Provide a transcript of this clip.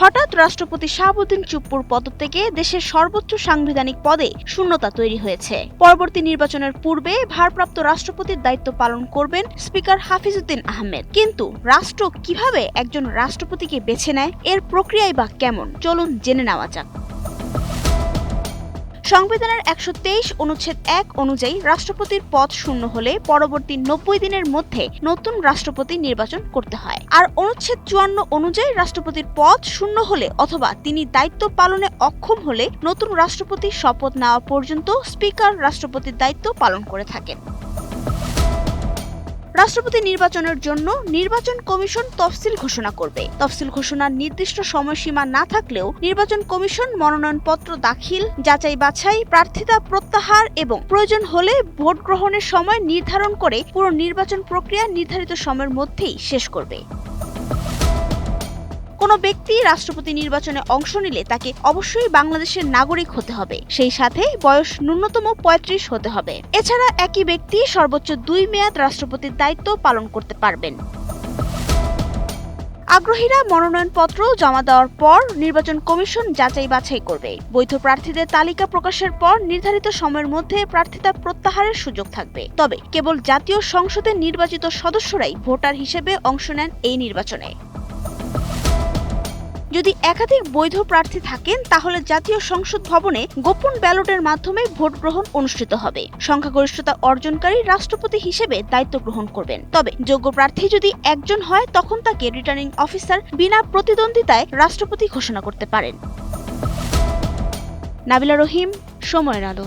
হঠাৎ রাষ্ট্রপতি শাহাবুদ্দিন চুপ্পুর পদত্যাগে দেশের সর্বোচ্চ সাংবিধানিক পদে শূন্যতা তৈরি হয়েছে। পরবর্তী নির্বাচনের পূর্বে ভারপ্রাপ্ত রাষ্ট্রপতির দায়িত্ব পালন করবেন স্পিকার হাফিজউদ্দিন আহমেদ। কিন্তু রাষ্ট্র কিভাবে একজন রাষ্ট্রপতিকে বেছে নেয়, এর প্রক্রিয়াই বা কেমন, চলুন জেনে নেওয়া যাক। সংবিধানের ১২৩ অনুচ্ছেদ ১ অনুযায়ী রাষ্ট্রপতির পদ শূন্য হলে পরবর্তী ৯০ দিনের মধ্যে নতুন রাষ্ট্রপতি নির্বাচন করতে হয়। আর অনুচ্ছেদ ৫৪ অনুযায়ী রাষ্ট্রপতির পদ শূন্য হলে অথবা তিনি দায়িত্ব পালনে অক্ষম হলে নতুন রাষ্ট্রপতি শপথ নেওয়া পর্যন্ত স্পিকার রাষ্ট্রপতির দায়িত্ব পালন করে থাকেন। রাষ্ট্রপতি নির্বাচনের জন্য নির্বাচন কমিশন তফসিল ঘোষণা করবে। তফসিল ঘোষণার নির্দিষ্ট সময়সীমা না থাকলেও নির্বাচন কমিশন মনোনয়নপত্র দাখিল, যাচাই বাছাই, প্রার্থিতা প্রত্যাহার এবং প্রয়োজন হলে ভোট গ্রহণের সময় নির্ধারণ করে পুরো নির্বাচন প্রক্রিয়া নির্ধারিত সময়ের মধ্যেই শেষ করবে। কোনো ব্যক্তি রাষ্ট্রপতি নির্বাচনে অংশ নিলে তাকে অবশ্যই বাংলাদেশের নাগরিক হতে হবে। সেই সাথে বয়স ন্যূনতম ৩৫ হতে হবে। এছাড়া একই ব্যক্তি সর্বোচ্চ ২ মেয়াদ রাষ্ট্রপতির দায়িত্ব পালন করতে পারবেন। আগ্রহীরা মনোনয়নপত্র জমা দেওয়ার পর নির্বাচন কমিশন যাচাই বাছাই করবে। বৈধ প্রার্থীদের তালিকা প্রকাশের পর নির্ধারিত সময়ের মধ্যে প্রার্থিতা প্রত্যাহারের সুযোগ থাকবে। তবে কেবল জাতীয় সংসদে নির্বাচিত সদস্যরাই ভোটার হিসেবে অংশ নেন এই নির্বাচনে। যদি একাধিক বৈধ প্রার্থী থাকেন তাহলে জাতীয় সংসদ ভবনে গোপন ব্যালটের মাধ্যমে ভোট গ্রহণ অনুষ্ঠিত হবে। সংখ্যাগরিষ্ঠতা অর্জনকারী রাষ্ট্রপতি হিসেবে দায়িত্ব গ্রহণ করবেন। তবে যোগ্য প্রার্থী যদি একজন হয় তখন তাকে রিটার্নিং অফিসার বিনা প্রতিদ্বন্দ্বিতায় রাষ্ট্রপতি ঘোষণা করতে পারেন। নাবিলা রহিম, সময়ের আলো।